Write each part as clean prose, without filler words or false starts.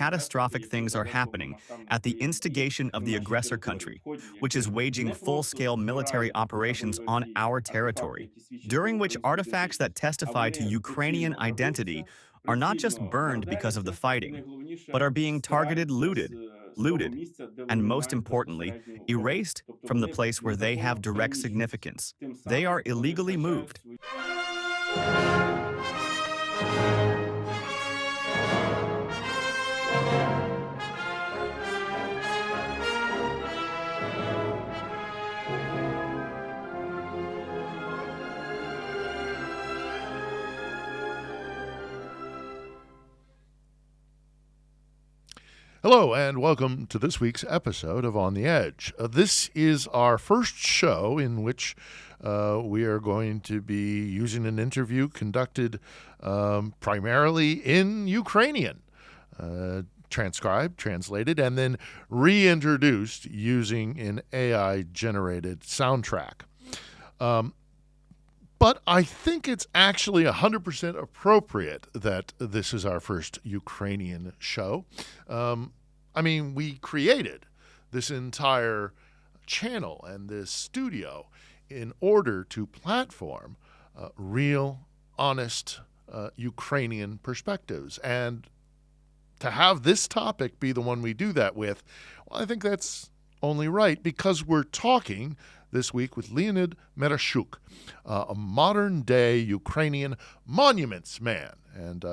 catastrophic things are happening at the instigation of the aggressor country, which is waging full-scale military operations on our territory, during which artifacts that testify to Ukrainian identity are not just burned because of the fighting, but are being targeted, looted, and most importantly, erased from the place where they have direct significance. They are illegally moved. Hello, and welcome to this week's episode of On the Edge. This is our first show in which we are going to be using an interview conducted primarily in Ukrainian, transcribed, translated, and then reintroduced using an AI-generated soundtrack. But I think it's actually 100% appropriate that this is our first Ukrainian show. We created this entire channel and this studio in order to platform real, honest Ukrainian perspectives. And to have this topic be the one we do that with, well, I think that's only right because we're talking this week with Leonid Marushchak, a modern-day Ukrainian monuments man. And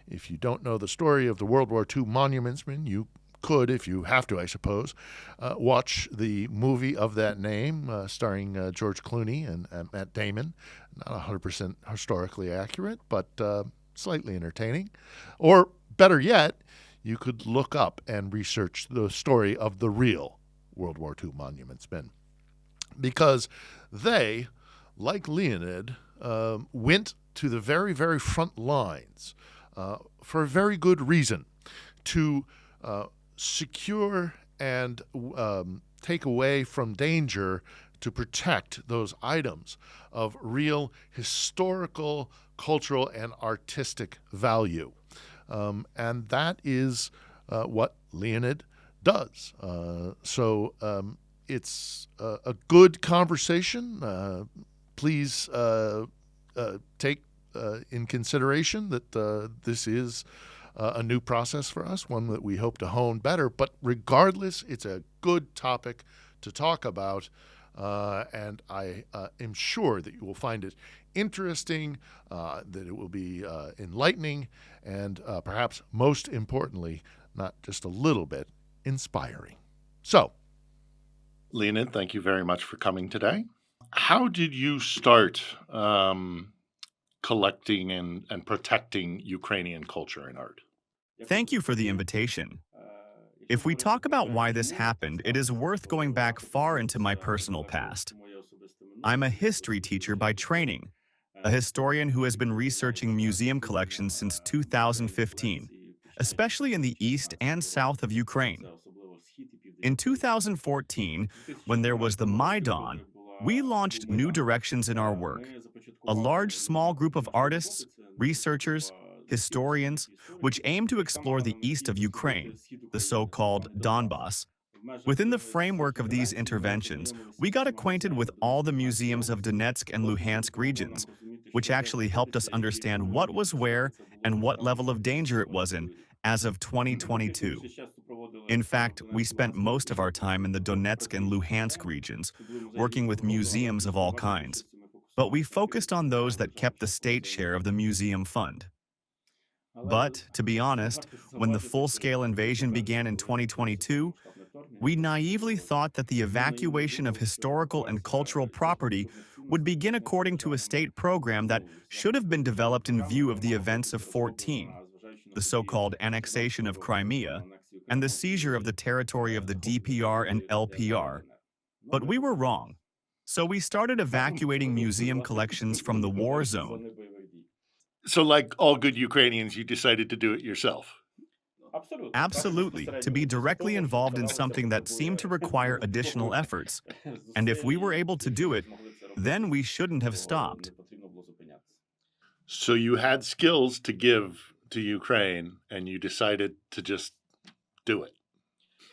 if you don't know the story of the World War II monuments man, you could, if you have to, I suppose, watch the movie of that name starring George Clooney and Matt Damon. Not 100% historically accurate, but slightly entertaining. Or better yet, you could look up and research the story of the real World War II monuments men. Because they, like Leonid, went to the very, very front lines for a very good reason, to secure and take away from danger, to protect those items of real historical, cultural, and artistic value. And that is what Leonid does. It's a good conversation. Please take in consideration that this is a new process for us, one that we hope to hone better. But regardless, it's a good topic to talk about, and I am sure that you will find it interesting, that it will be enlightening, and perhaps most importantly, not just a little bit, inspiring. So, Leonid, thank you very much for coming today. How did you start collecting and protecting Ukrainian culture and art? Thank you for the invitation. If we talk about why this happened, it is worth going back far into my personal past. I'm a history teacher by training, a historian who has been researching museum collections since 2015, especially in the east and south of Ukraine. In 2014, when there was the Maidan, we launched new directions in our work. A large, small group of artists, researchers, historians, which aim to explore the east of Ukraine, the so-called Donbass. Within the framework of these interventions, we got acquainted with all the museums of Donetsk and Luhansk regions, which actually helped us understand what was where and what level of danger it was in as of 2022. In fact, we spent most of our time in the Donetsk and Luhansk regions, working with museums of all kinds. But we focused on those that kept the state share of the museum fund. But, to be honest, when the full-scale invasion began in 2022, we naively thought that the evacuation of historical and cultural property would begin according to a state program that should have been developed in view of the events of 14, the so-called annexation of Crimea, and the seizure of the territory of the DPR and LPR. But we were wrong. So we started evacuating museum collections from the war zone. So like all good Ukrainians, you decided to do it yourself? Absolutely, to be directly involved in something that seemed to require additional efforts. And if we were able to do it, then we shouldn't have stopped. So you had skills to give to Ukraine, and you decided to just do it.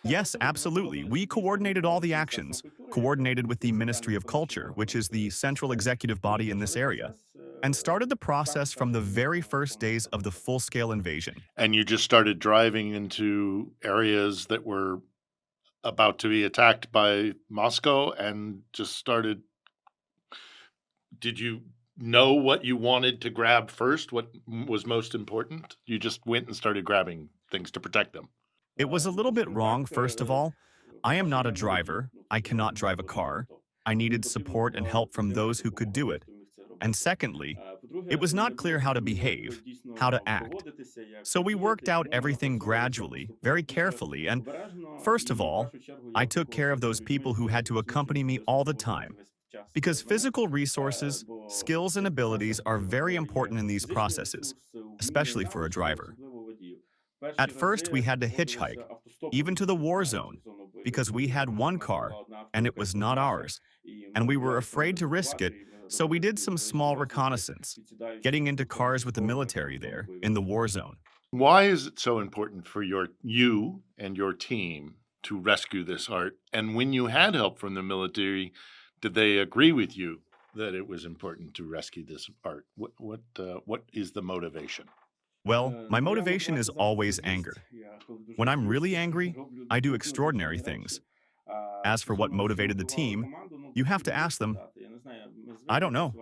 Yes, absolutely. We coordinated all the actions, coordinated with the Ministry of Culture, which is the central executive body in this area, and started the process from the very first days of the full-scale invasion. And you just started driving into areas that were about to be attacked by Moscow and just started. Did you know what you wanted to grab first? What was most important? You just went and started grabbing things to protect them. It was a little bit wrong, first of all. I am not a driver. I cannot drive a car. I needed support and help from those who could do it. And secondly, it was not clear how to behave, how to act. So we worked out everything gradually, very carefully, and first of all, I took care of those people who had to accompany me all the time. Because physical resources, skills, and abilities are very important in these processes, especially for a driver. At first, we had to hitchhike, even to the war zone, because we had one car, and it was not ours, and we were afraid to risk it, so we did some small reconnaissance, getting into cars with the military there, in the war zone. Why is it so important for you and your team to rescue this art? And when you had help from the military, did they agree with you that it was important to rescue this art? What is the motivation? Well, my motivation is always anger. When I'm really angry, I do extraordinary things. As for what motivated the team, you have to ask them. I don't know.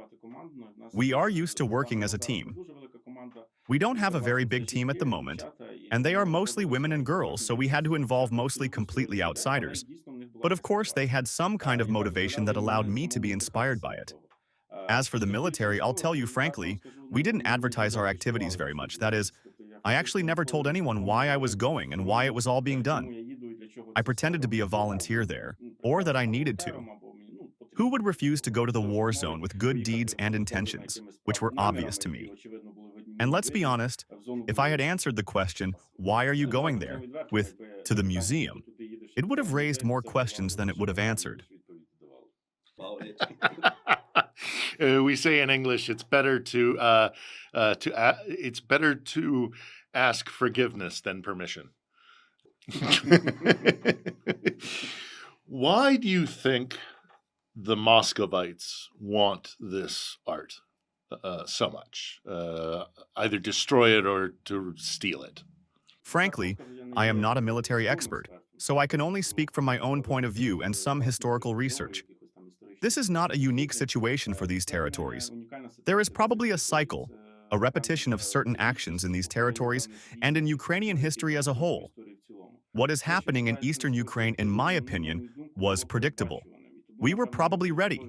We are used to working as a team. We don't have a very big team at the moment, and they are mostly women and girls, so we had to involve mostly completely outsiders. But of course, they had some kind of motivation that allowed me to be inspired by it. As for the military, I'll tell you frankly, we didn't advertise our activities very much. That is, I actually never told anyone why I was going and why it was all being done. I pretended to be a volunteer there, or that I needed to. Who would refuse to go to the war zone with good deeds and intentions, which were obvious to me? And let's be honest, if I had answered the question, why are you going there, with, to the museum, it would have raised more questions than it would have answered. We say in English, it's better to ask forgiveness than permission. Why do you think the Muscovites want this art so much? Either destroy it or to steal it? Frankly, I am not a military expert, so I can only speak from my own point of view and some historical research. This is not a unique situation for these territories. There is probably a cycle, a repetition of certain actions in these territories and in Ukrainian history as a whole. What is happening in eastern Ukraine, in my opinion, was predictable. We were probably ready,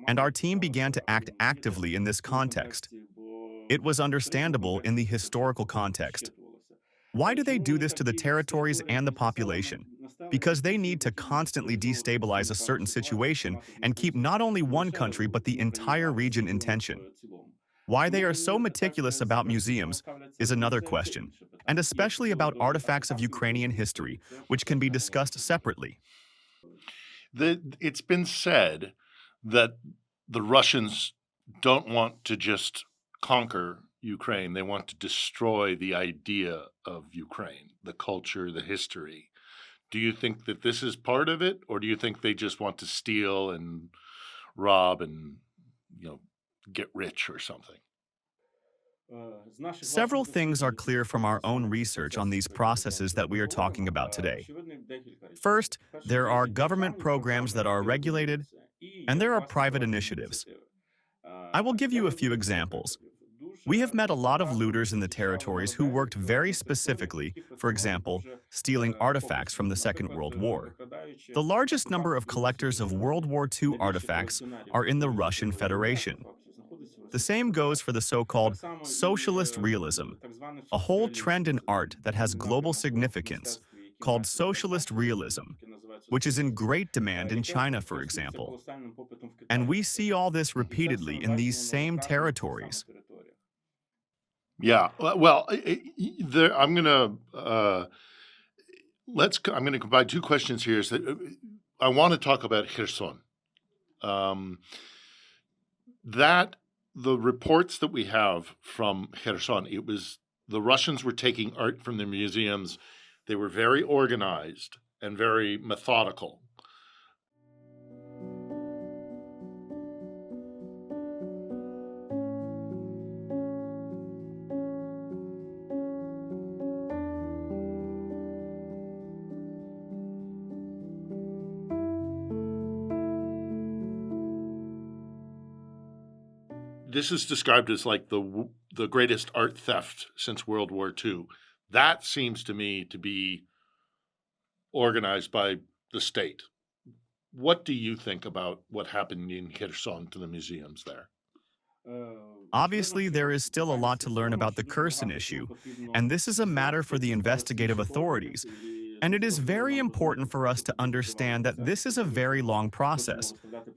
and our team began to act actively in this context. It was understandable in the historical context. Why do they do this to the territories and the population? Because they need to constantly destabilize a certain situation and keep not only one country but the entire region in tension. Why they are so meticulous about museums is another question, and especially about artifacts of Ukrainian history, which can be discussed separately. It's been said that the Russians don't want to just conquer Ukraine. They want to destroy the idea of Ukraine, the culture, the history. Do you think that this is part of it, or do you think they just want to steal and rob and, get rich or something? Several things are clear from our own research on these processes that we are talking about today. First, there are government programs that are regulated, and there are private initiatives. I will give you a few examples. We have met a lot of looters in the territories who worked very specifically, for example, stealing artifacts from the Second World War. The largest number of collectors of World War II artifacts are in the Russian Federation. The same goes for the so-called socialist realism, a whole trend in art that has global significance, called socialist realism, which is in great demand in China, for example. And we see all this repeatedly in these same territories. Yeah. Well, I'm gonna I'm gonna combine two questions here. I want to talk about Kherson. That the reports that we have from Kherson, it was the Russians were taking art from the museums They were very organized and very methodical. This is described as like the greatest art theft since World War II. That seems to me to be organized by the state. What do you think about what happened in Kherson to the museums there? Obviously, there is still a lot to learn about the Kherson issue, and this is a matter for the investigative authorities. And it is very important for us to understand that this is a very long process,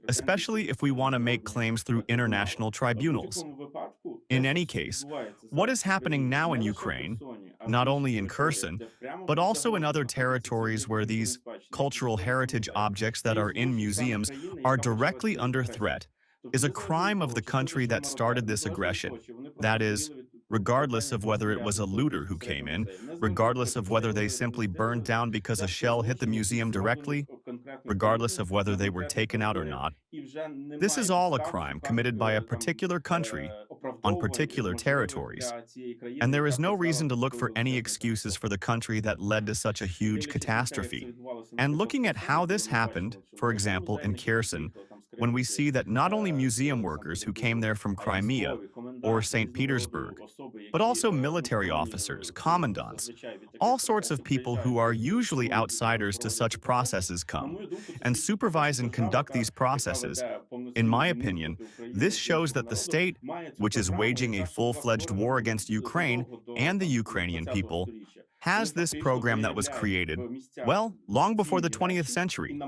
especially if we want to make claims through international tribunals. In any case, what is happening now in Ukraine, not only in Kherson, but also in other territories where these cultural heritage objects that are in museums are directly under threat, is a crime of the country that started this aggression. That is, regardless of whether it was a looter who came in, regardless of whether they simply burned down because a shell hit the museum directly, regardless of whether they were taken out or not. This is all a crime committed by a particular country on particular territories, and there is no reason to look for any excuses for the country that led to such a huge catastrophe. And looking at how this happened, for example, in Kherson, when we see that not only museum workers who came there from Crimea or St. Petersburg, but also military officers, commandants, all sorts of people who are usually outsiders to such processes come and supervise and conduct these processes. In my opinion, this shows that the state, which is waging a full-fledged war against Ukraine and the Ukrainian people, has this program that was created, well, long before the 20th century.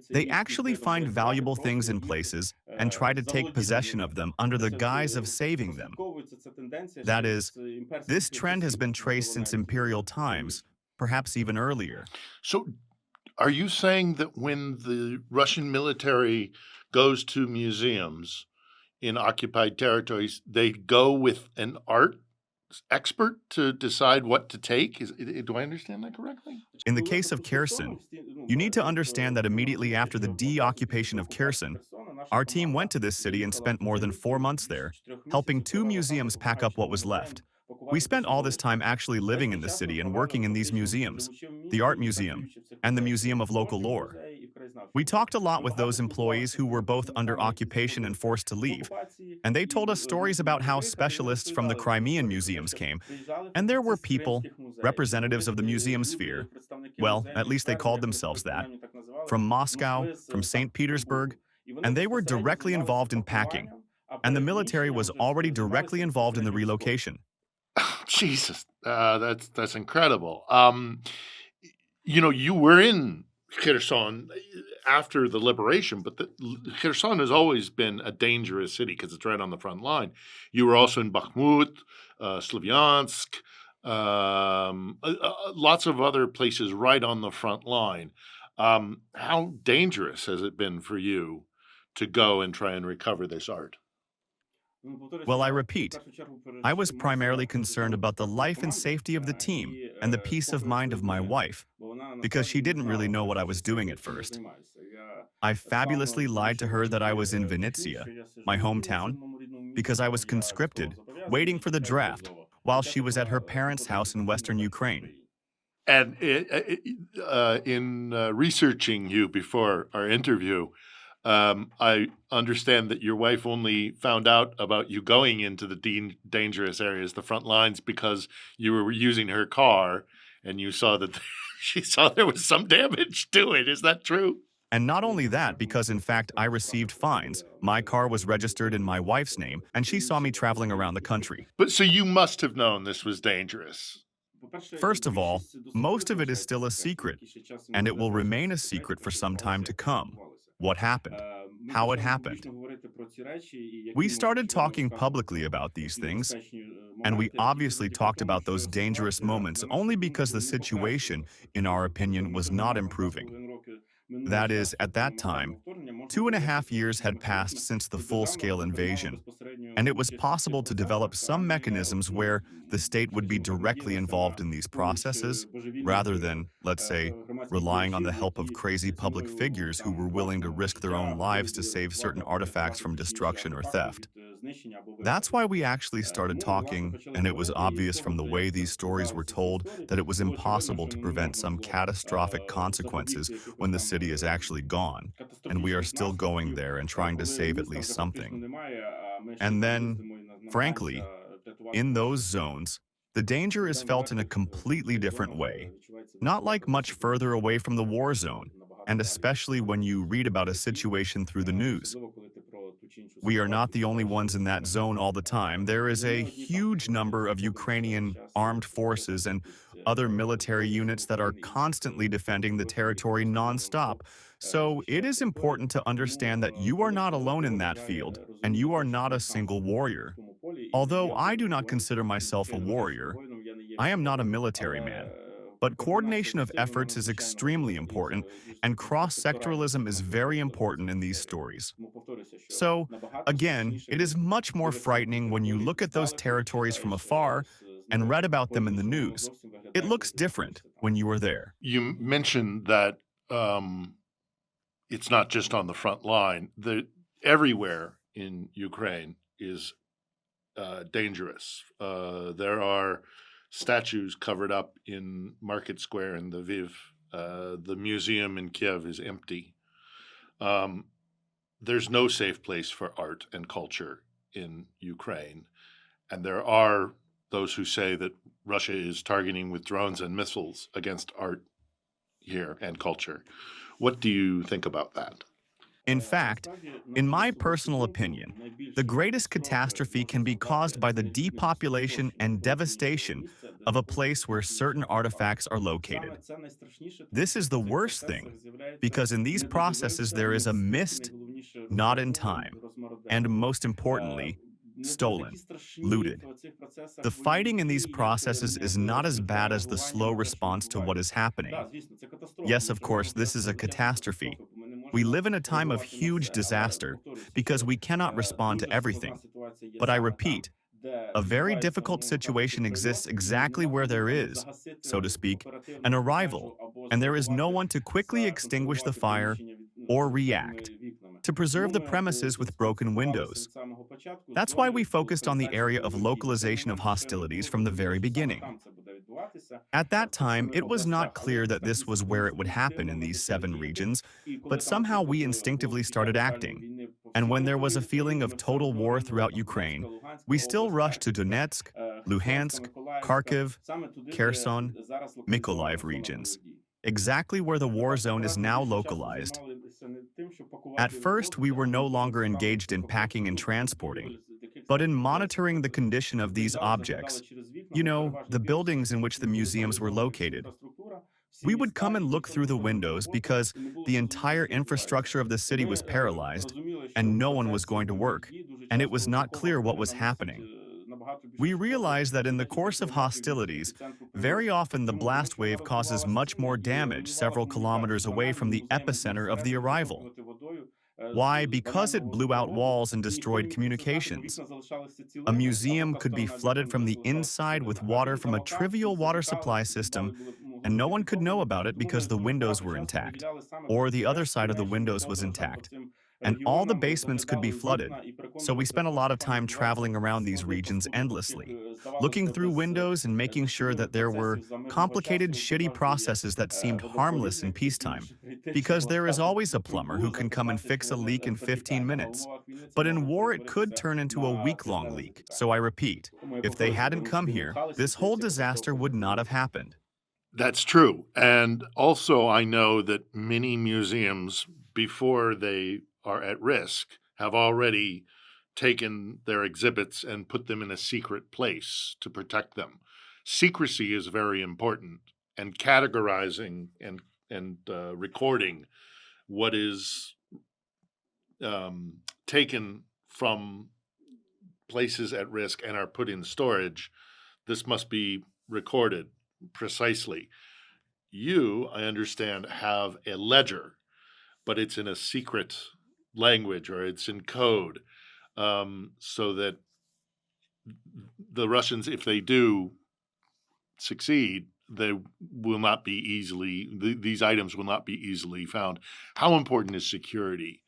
They actually find valuable things in places and try to take possession of them under the guise of saving them. That is, this trend has been traced since imperial times, perhaps even earlier. So, are you saying that when the Russian military goes to museums in occupied territories, they go with an art expert to decide what to take? Do I understand that correctly? In the case of Kherson, you need to understand that immediately after the de-occupation of Kherson, our team went to this city and spent more than 4 months there, helping 2 museums pack up what was left. We spent all this time actually living in the city and working in these museums, the Art Museum and the Museum of Local Lore. We talked a lot with those employees who were both under occupation and forced to leave, and they told us stories about how specialists from the Crimean museums came, and there were people, representatives of the museum sphere, well, at least they called themselves that, from Moscow, from St. Petersburg, and they were directly involved in packing, and the military was already directly involved in the relocation. Jesus, that's incredible. You were in Kherson after the liberation, but Kherson has always been a dangerous city because it's right on the front line. You were also in Bakhmut, Slavyansk, lots of other places right on the front line. How dangerous has it been for you to go and try and recover this art? Well, I repeat, I was primarily concerned about the life and safety of the team and the peace of mind of my wife, because she didn't really know what I was doing at first. I fabulously lied to her that I was in Vinnytsia, my hometown, because I was conscripted, waiting for the draft, while she was at her parents' house in western Ukraine. And in researching you before our interview, I understand that your wife only found out about you going into the dangerous areas, the front lines, because you were using her car and you saw that she saw there was some damage to it. Is that true? And not only that, because in fact I received fines. My car was registered in my wife's name, and she saw me traveling around the country. But so you must have known this was dangerous. First of all, most of it is still a secret, and it will remain a secret for some time to come. What happened? How it happened? We started talking publicly about these things, and we obviously talked about those dangerous moments only because the situation, in our opinion, was not improving. That is, at that time, 2.5 years had passed since the full-scale invasion, and it was possible to develop some mechanisms where the state would be directly involved in these processes, rather than, let's say, relying on the help of crazy public figures who were willing to risk their own lives to save certain artifacts from destruction or theft. That's why we actually started talking, and it was obvious from the way these stories were told that it was impossible to prevent some catastrophic consequences when the city is actually gone, and we are still going there and trying to save at least something. And then, frankly, in those zones, the danger is felt in a completely different way, not like much further away from the war zone, and especially when you read about a situation through the news. We are not the only ones in that zone all the time. There is a huge number of Ukrainian armed forces and other military units that are constantly defending the territory nonstop. So it is important to understand that you are not alone in that field, and you are not a single warrior. Although I do not consider myself a warrior, I am not a military man. But coordination of efforts is extremely important, and cross-sectoralism is very important in these stories. So, again, it is much more frightening when you look at those territories from afar and read about them in the news. It looks different when you are there. You mentioned that it's not just on the front line. Everywhere in Ukraine is dangerous. There are statues covered up in Market Square in Lviv. The museum in Kiev is empty. There's no safe place for art and culture in Ukraine. And there are those who say that Russia is targeting with drones and missiles against art here and culture. What do you think about that? In fact, in my personal opinion, the greatest catastrophe can be caused by the depopulation and devastation of a place where certain artifacts are located. This is the worst thing, because in these processes there is a missed, not in time, and most importantly, stolen, looted. The fighting in these processes is not as bad as the slow response to what is happening. Yes, of course, this is a catastrophe. We live in a time of huge disaster because we cannot respond to everything. But I repeat, a very difficult situation exists exactly where there is, so to speak, an arrival, and there is no one to quickly extinguish the fire or react to preserve the premises with broken windows. That's why we focused on the area of localization of hostilities from the very beginning. At that time, it was not clear that this was where it would happen in these 7 regions, but somehow we instinctively started acting. And when there was a feeling of total war throughout Ukraine, we still rushed to Donetsk, Luhansk, Kharkiv, Kherson, Mykolaiv regions, exactly where the war zone is now localized. At first, we were no longer engaged in packing and transporting, but in monitoring the condition of these objects, the buildings in which the museums were located. We would come and look through the windows because the entire infrastructure of the city was paralyzed and no one was going to work, and it was not clear what was happening. We realized that in the course of hostilities, very often the blast wave causes much more damage several kilometers away from the epicenter of the arrival. Why? Because it blew out walls and destroyed communications. A museum could be flooded from the inside with water from a trivial water supply system, and no one could know about it because the windows were intact, or the other side of the windows was intact, and all the basements could be flooded. So we spent a lot of time traveling around these regions endlessly, looking through windows and making sure that there were complicated, shitty processes that seemed harmless in peacetime, because there is always a plumber who can come and fix a leak in 15 minutes. But in war, it could turn into a week-long leak. So I repeat, if they hadn't come here, this whole disaster would not have happened. That's true. And also, I know that many museums, before they are at risk, have already taken their exhibits and put them in a secret place to protect them. Secrecy is very important, and categorizing and recording what is taken from places at risk and are put in storage. This must be recorded precisely. You, I understand, have a ledger, but it's in a secret language or it's in code, so that the Russians, if they do succeed, they will not be easily, these items will not be easily found. How important is security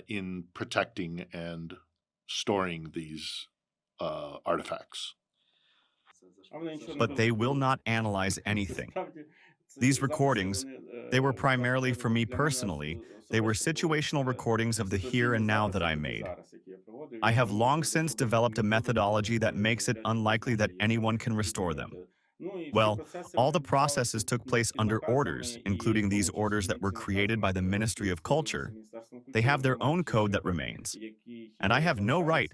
in protecting and storing these artifacts? But they will not analyze anything. These recordings, they were primarily for me personally. They were situational recordings of the here and now that I made. I have long since developed a methodology that makes it unlikely that anyone can restore them. Well, all the processes took place under orders, including these orders that were created by the Ministry of Culture. They have their own code that remains. And I have no right,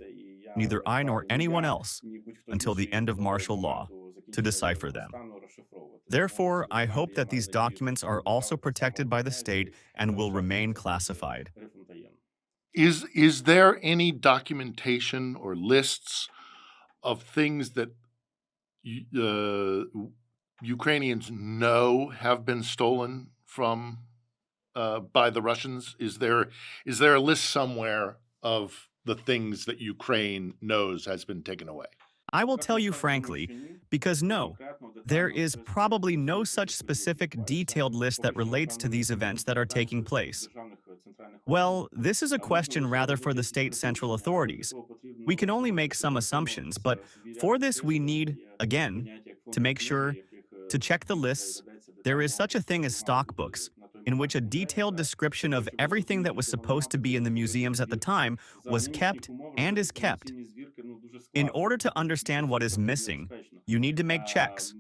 neither I nor anyone else, until the end of martial law, to decipher them. Therefore, I hope that these documents are also protected by the state and will remain classified. Is there any documentation or lists of things that Ukrainians know have been stolen from by the Russians? Is there a list somewhere of the things that Ukraine knows has been taken away? I will tell you frankly, because no, there is probably no such specific detailed list that relates to these events that are taking place. Well, this is a question rather for the state central authorities. We can only make some assumptions, but for this we need, again, to make sure to check the lists. There is such a thing as stock books, in which a detailed description of everything that was supposed to be in the museums at the time was kept and is kept. In order to understand what is missing, you need to make checks.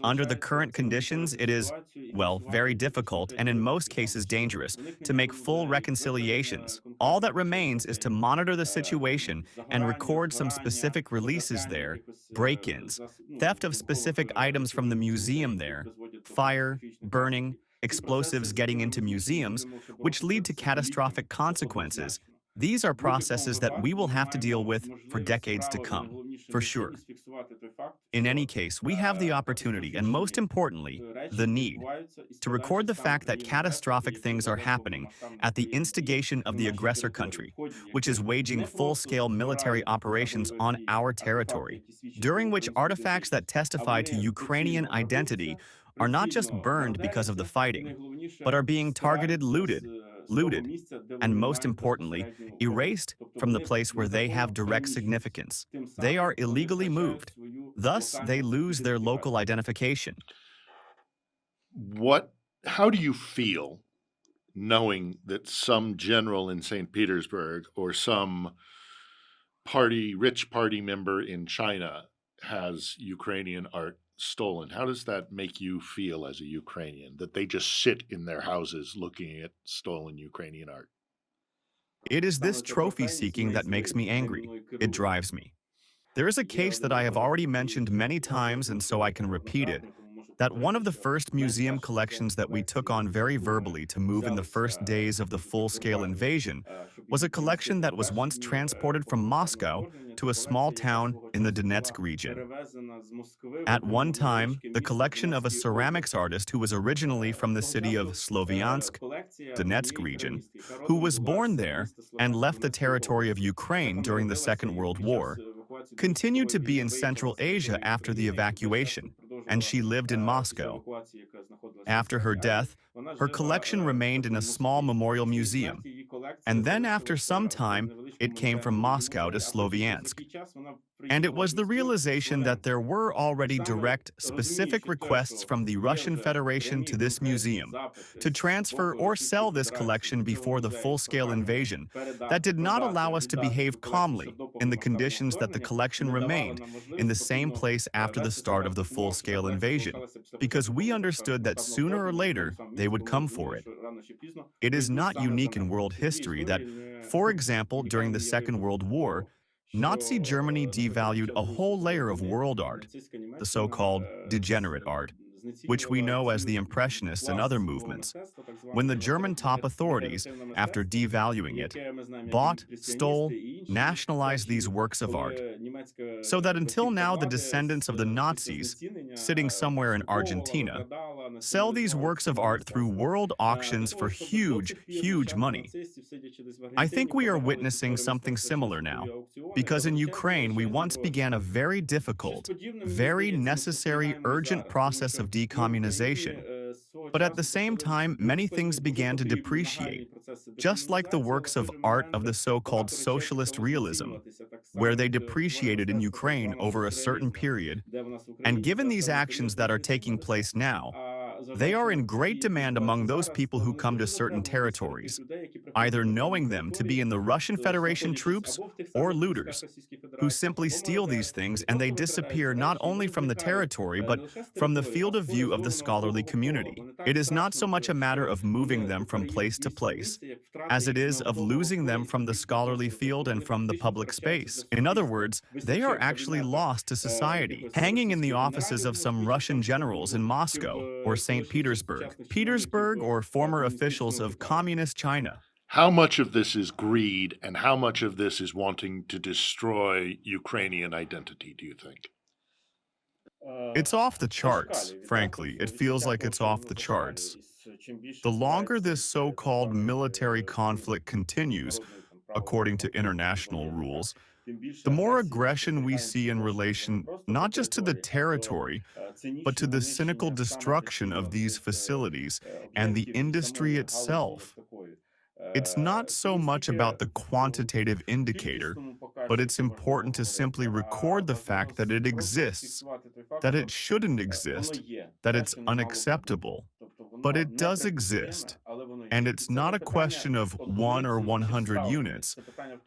Under the current conditions, it is, well, very difficult and in most cases dangerous to make full reconciliations. All that remains is to monitor the situation and record some specific releases there, break-ins, theft of specific items from the museum there, fire, burning, explosives getting into museums, which lead to catastrophic consequences. These are processes that we will have to deal with for decades to come, for sure. In any case, we have the opportunity and, most importantly, the need to record the fact that catastrophic things are happening at the instigation of the aggressor country, which is waging full-scale military operations on our territory, during which artifacts that testify to Ukrainian identity are not just burned because of the fighting, but are being targeted, looted, and most importantly, erased from the place where they have direct significance. They are illegally moved. Thus, they lose their local identification. How do you feel knowing that some general in St. Petersburg or some rich party member in China has Ukrainian art stolen? How does that make you feel as a Ukrainian, that they just sit in their houses looking at stolen Ukrainian art? It is this trophy seeking that makes me angry. It drives me. There is a case that I have already mentioned many times, and so I can repeat it, that one of the first museum collections that we took on very verbally to move in the first days of the full-scale invasion was a collection that was once transported from Moscow to a small town in the Donetsk region. At one time, the collection of a ceramics artist who was originally from the city of Sloviansk, Donetsk region, who was born there and left the territory of Ukraine during the Second World War, continued to be in Central Asia after the evacuation, and she lived in Moscow. After her death, her collection remained in a small memorial museum, and then after some time, it came from Moscow to Sloviansk. And it was the realization that there were already direct, specific requests from the Russian Federation to this museum to transfer or sell this collection before the full-scale invasion that did not allow us to behave calmly in the conditions that the collection remained in the same place after the start of the full-scale invasion, because we understood that sooner or later they would come for it. It is not unique in world history that, for example, during the Second World War, Nazi Germany devalued a whole layer of world art, the so-called degenerate art, which we know as the Impressionists and other movements, when the German top authorities, after devaluing it, bought, stole, nationalized these works of art, so that until now the descendants of the Nazis, sitting somewhere in Argentina, sell these works of art through world auctions for huge, huge money. I think we are witnessing something similar now, because in Ukraine we once began a very difficult, very necessary, urgent process of decommunization. But at the same time, many things began to depreciate, just like the works of art of the so-called socialist realism, where they depreciated in Ukraine over a certain period. And given these actions that are taking place now, they are in great demand among those people who come to certain territories, either knowing them to be in the Russian Federation troops or looters, who simply steal these things and they disappear not only from the territory but from the field of view of the scholarly community. It is not so much a matter of moving them from place to place, as it is of losing them from the scholarly field and from the public space. In other words, they are actually lost to society, hanging in the offices of some Russian generals in Moscow or St. Petersburg or former officials of Communist China. How much of this is greed and how much of this is wanting to destroy Ukrainian identity, do you think? It's off the charts, frankly. It feels like it's off the charts. The longer this so-called military conflict continues, according to international rules, the more aggression we see in relation not just to the territory, but to the cynical destruction of these facilities and the industry itself. It's not so much about the quantitative indicator, but it's important to simply record the fact that it exists, that it shouldn't exist, that it's unacceptable. But it does exist. And it's not a question of 1 or 100 units.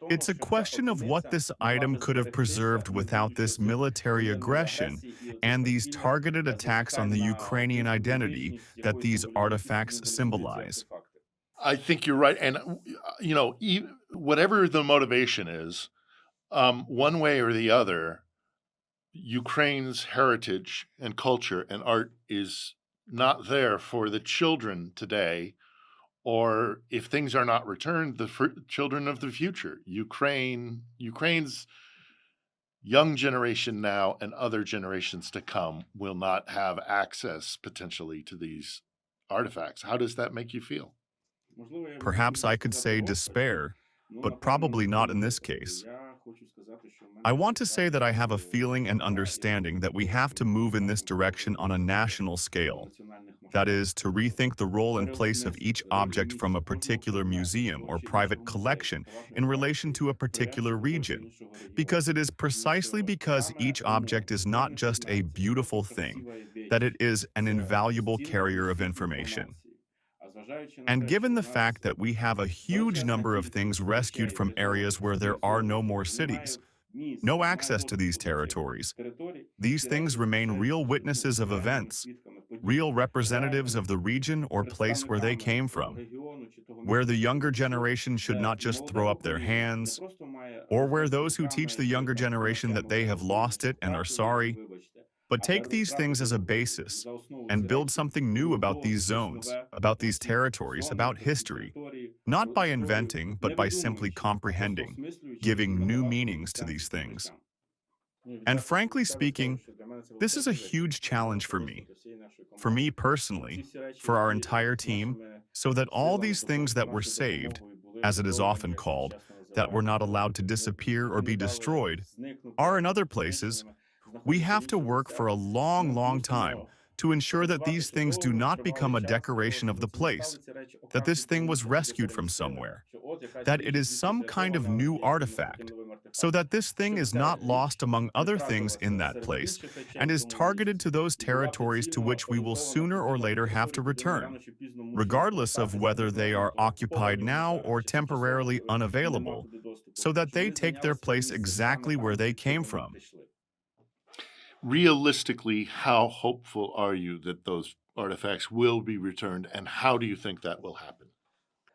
It's a question of what this item could have preserved without this military aggression and these targeted attacks on the Ukrainian identity that these artifacts symbolize. I think you're right, and, whatever the motivation is, one way or the other, Ukraine's heritage and culture and art is not there for the children today, or if things are not returned, the children of the future. Ukraine's young generation now and other generations to come will not have access potentially to these artifacts. How does that make you feel? Perhaps I could say despair, but probably not in this case. I want to say that I have a feeling and understanding that we have to move in this direction on a national scale. That is, to rethink the role and place of each object from a particular museum or private collection in relation to a particular region. Because it is precisely because each object is not just a beautiful thing, that it is an invaluable carrier of information. And given the fact that we have a huge number of things rescued from areas where there are no more cities, no access to these territories, these things remain real witnesses of events, real representatives of the region or place where they came from, where the younger generation should not just throw up their hands, or where those who teach the younger generation that they have lost it and are sorry, but take these things as a basis and build something new about these zones, about these territories, about history, not by inventing, but by simply comprehending, giving new meanings to these things. And frankly speaking, this is a huge challenge for me personally, for our entire team, so that all these things that were saved, as it is often called, that were not allowed to disappear or be destroyed, are in other places. We have to work for a long, long time to ensure that these things do not become a decoration of the place, that this thing was rescued from somewhere, that it is some kind of new artifact, so that this thing is not lost among other things in that place and is targeted to those territories to which we will sooner or later have to return, regardless of whether they are occupied now or temporarily unavailable, so that they take their place exactly where they came from. Realistically, how hopeful are you that those artifacts will be returned, and how do you think that will happen?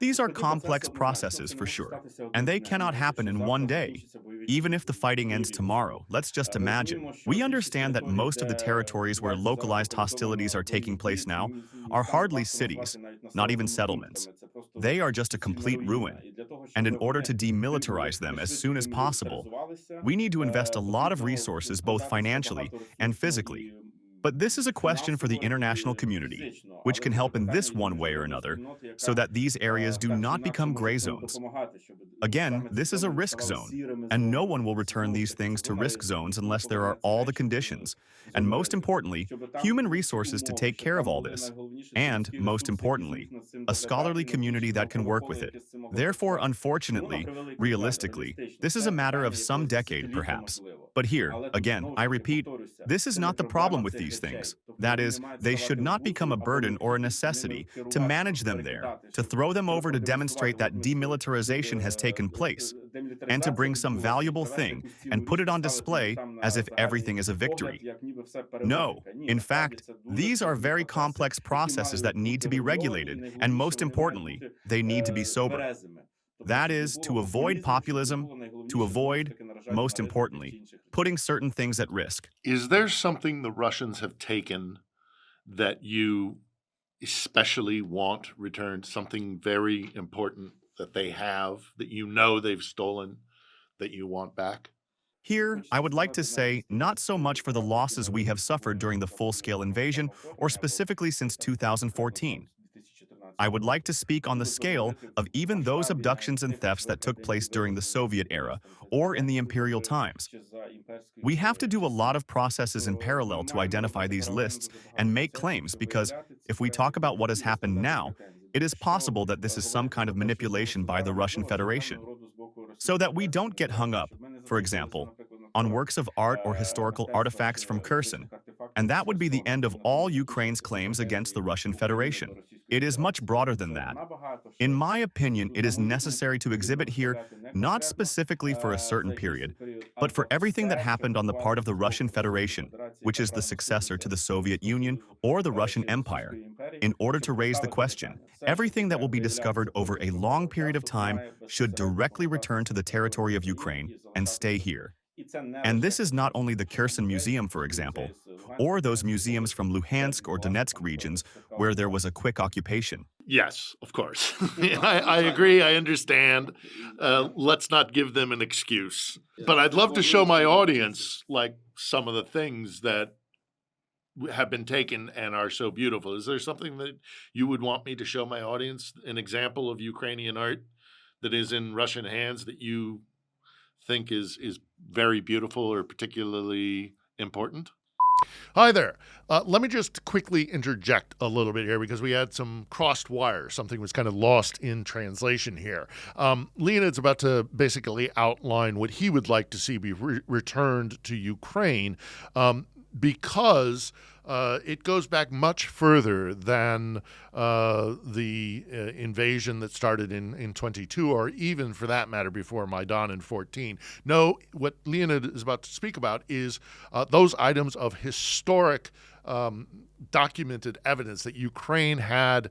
These are complex processes for sure, and they cannot happen in one day. Even if the fighting ends tomorrow, let's just imagine. We understand that most of the territories where localized hostilities are taking place now are hardly cities, not even settlements. They are just a complete ruin. And in order to demilitarize them as soon as possible, we need to invest a lot of resources both financially and physically. But this is a question for the international community, which can help in this one way or another, so that these areas do not become gray zones. Again, this is a risk zone, and no one will return these things to risk zones unless there are all the conditions, and most importantly, human resources to take care of all this, and, most importantly, a scholarly community that can work with it. Therefore, unfortunately, realistically, this is a matter of some decade perhaps. But here, again, I repeat, this is not the problem with these things. That is, they should not become a burden or a necessity to manage them there, to throw them over to demonstrate that demilitarization has taken place, and to bring some valuable thing and put it on display as if everything is a victory. No, in fact, these are very complex processes that need to be regulated, and most importantly, they need to be sober. That is, to avoid populism, to avoid, most importantly, putting certain things at risk. Is there something the Russians have taken that you especially want returned? Something very important that they have, that you know they've stolen, that you want back? Here, I would like to say not so much for the losses we have suffered during the full-scale invasion, or specifically since 2014. I would like to speak on the scale of even those abductions and thefts that took place during the Soviet era or in the imperial times. We have to do a lot of processes in parallel to identify these lists and make claims because if we talk about what has happened now, it is possible that this is some kind of manipulation by the Russian Federation. So that we don't get hung up, for example, on works of art or historical artifacts from Kherson, and that would be the end of all Ukraine's claims against the Russian Federation. It is much broader than that. In my opinion, it is necessary to exhibit here not specifically for a certain period, but for everything that happened on the part of the Russian Federation, which is the successor to the Soviet Union or the Russian Empire, in order to raise the question, everything that will be discovered over a long period of time should directly return to the territory of Ukraine and stay here. And this is not only the Kherson Museum, for example, or those museums from Luhansk or Donetsk regions where there was a quick occupation. Yes, of course. I agree. I understand. Let's not give them an excuse. But I'd love to show my audience, like, some of the things that have been taken and are so beautiful. Is there something that you would want me to show my audience? An example of Ukrainian art that is in Russian hands that you think is very beautiful or particularly important? Hi there. Let me just quickly interject a little bit here because we had some crossed wires. Something was kind of lost in translation here. Leonid's about to basically outline what he would like to see be returned to Ukraine because it goes back much further than the invasion that started in 22, or even for that matter before Maidan in 14. No, what Leonid is about to speak about is those items of historic documented evidence that Ukraine had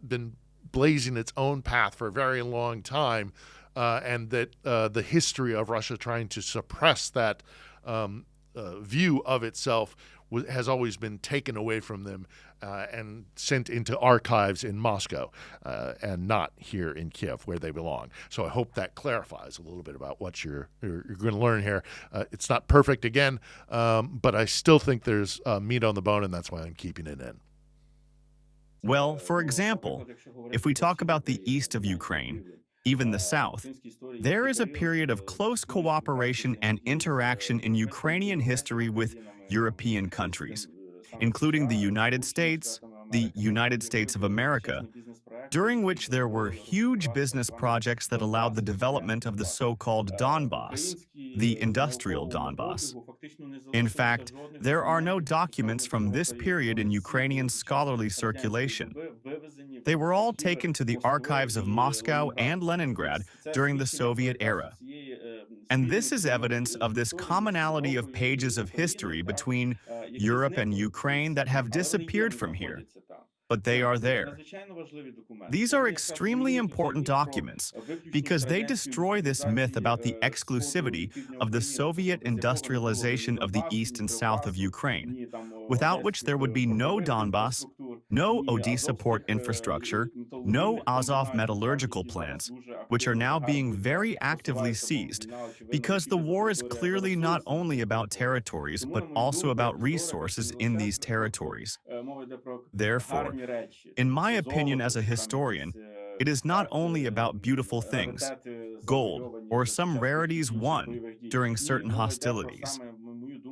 been blazing its own path for a very long time, and that the history of Russia trying to suppress that view of itself has always been taken away from them and sent into archives in Moscow and not here in Kiev where they belong. So I hope that clarifies a little bit about what you're going to learn here. It's not perfect again, but I still think there's meat on the bone, and that's why I'm keeping it in. Well, for example, if we talk about the east of Ukraine, even the south, there is a period of close cooperation and interaction in Ukrainian history with European countries, including the United States of America, during which there were huge business projects that allowed the development of the so-called Donbass, the industrial Donbass. In fact, there are no documents from this period in Ukrainian scholarly circulation. They were all taken to the archives of Moscow and Leningrad during the Soviet era. And this is evidence of this commonality of pages of history between Europe and Ukraine that have disappeared from here. but they are there. These are extremely important documents because they destroy this myth about the exclusivity of the Soviet industrialization of the east and south of Ukraine, without which there would be no Donbas, no Odessa port infrastructure, no Azov metallurgical plants, which are now being very actively seized, because the war is clearly not only about territories but also about resources in these territories. Therefore, in my opinion as a historian, it is not only about beautiful things, gold, or some rarities won during certain hostilities,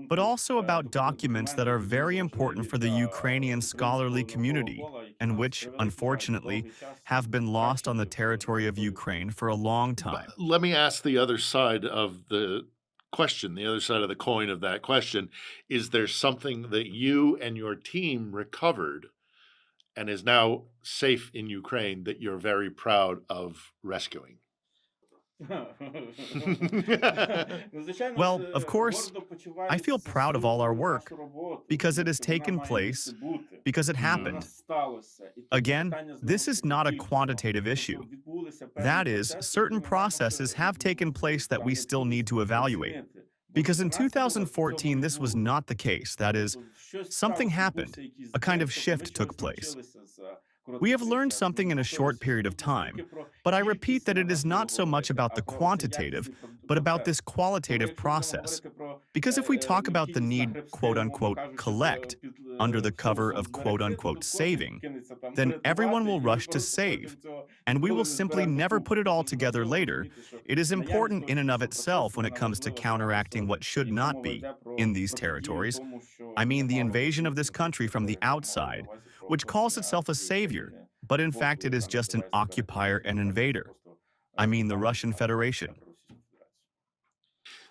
but also about documents that are very important for the Ukrainian scholarly community and which, unfortunately, have been lost on the territory of Ukraine for a long But time. let me ask the other side of the question, the other side of the coin of that question. Is there something that you and your team recovered and is now safe in Ukraine that you're very proud of rescuing? Well, of course, I feel proud of all our work because it has taken place, because it happened. Again, this is not a quantitative issue. That is, certain processes have taken place that we still need to evaluate. Because in 2014, this was not the case. That is, something happened, a kind of shift took place. We have learned something in a short period of time, but I repeat that it is not so much about the quantitative, but about this qualitative process. Because if we talk about the need, quote unquote, collect under the cover of quote unquote saving, then everyone will rush to save, and we will simply never put it all together later. It is important in and of itself when it comes to counteracting what should not be in these territories. I mean, the invasion of this country from the outside, which calls itself a savior, but in fact it is just an occupier and invader. I mean, the Russian Federation.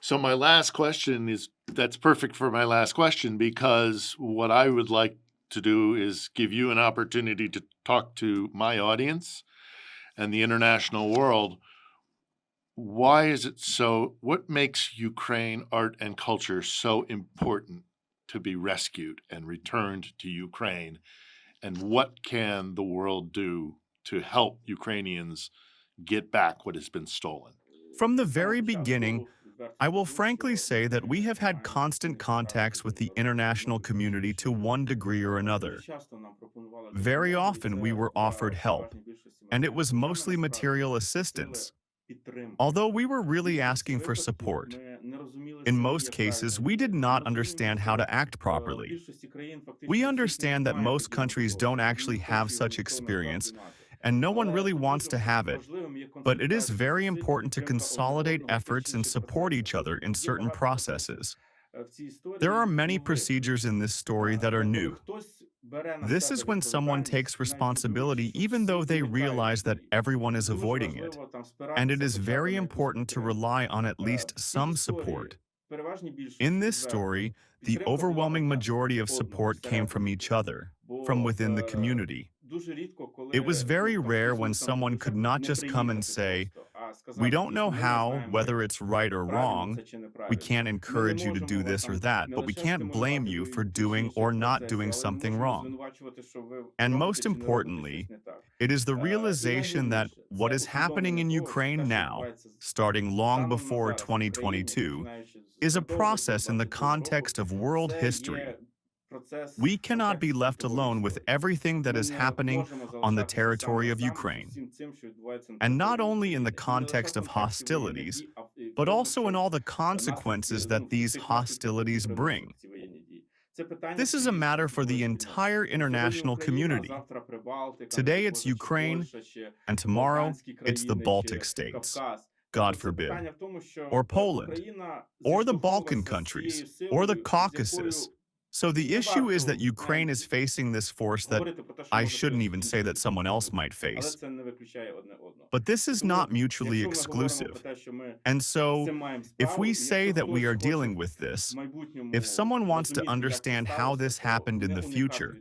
So my last question is that's perfect for my last question because what I would like to do is give you an opportunity to talk to my audience and the international world. Why is it so? What makes Ukraine art and culture so important to be rescued and returned to Ukraine? And what can the world do to help Ukrainians get back what has been stolen? From the very beginning, I will frankly say that we have had constant contacts with the international community to one degree or another. Very often we were offered help, and it was mostly material assistance. Although we were really asking for support, in most cases we did not understand how to act properly. We understand that most countries don't actually have such experience, and no one really wants to have it. But it is very important to consolidate efforts and support each other in certain processes. There are many procedures in this story that are new. This is when someone takes responsibility even though they realize that everyone is avoiding it. And it is very important to rely on at least some support. In this story, the overwhelming majority of support came from each other, from within the community. It was very rare when someone could not just come and say, "We don't know how, whether it's right or wrong. We can't encourage you to do this or that, but we can't blame you for doing or not doing something wrong." And most importantly, it is the realization that what is happening in Ukraine now, starting long before 2022, is a process in the context of world history. We cannot be left alone with everything that is happening on the territory of Ukraine, and not only in the context of hostilities, but also in all the consequences that these hostilities bring. This is a matter for the entire international community. Today it's Ukraine, and tomorrow it's the Baltic states, God forbid, or Poland, or the Balkan countries, or the Caucasus. So the issue is that Ukraine is facing this force that I shouldn't even say that someone else might face. But this is not mutually exclusive. And so, if we say that we are dealing with this, if someone wants to understand how this happened in the future,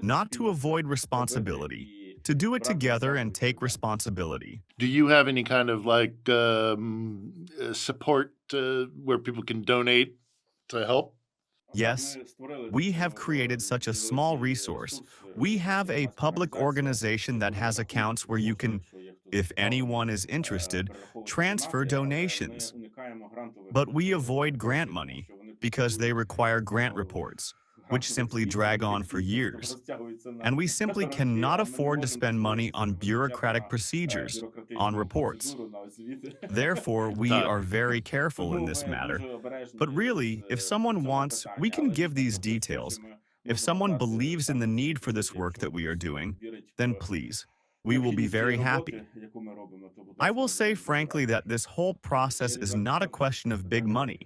not to avoid responsibility, to do it together and take responsibility. Do you have any kind of like support where people can donate to help? Yes, we have created such a small resource. We have a public organization that has accounts where you can, if anyone is interested, transfer donations. But we avoid grant money because they require grant reports, which simply drag on for years. And we simply cannot afford to spend money on bureaucratic procedures, on reports. Therefore, we Так. are very careful in this matter. But really, if someone wants, we can give these details. If someone believes in the need for this work that we are doing, then please, we will be very happy. I will say frankly that this whole process is not a question of big money.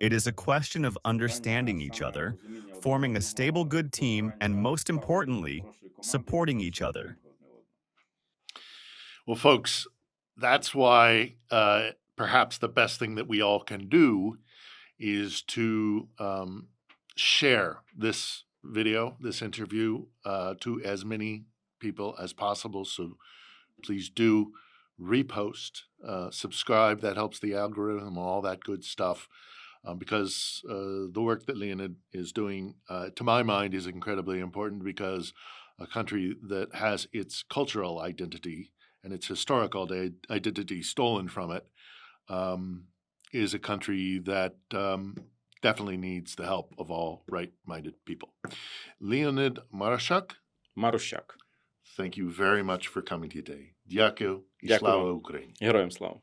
It is a question of understanding each other, forming a stable, good team, and most importantly, supporting each other. Well, folks, that's why perhaps the best thing that we all can do is to share this video, this interview, to as many people as possible. So please do repost, subscribe. That helps the algorithm, all that good stuff. Because the work that Leonid is doing, to my mind, is incredibly important because a country that has its cultural identity and its historical identity stolen from it is a country that definitely needs the help of all right-minded people. Leonid Marushchak, Marushchak. thank you very much for coming today. Дякую і Дякую слава вам. Україні. Героям слава.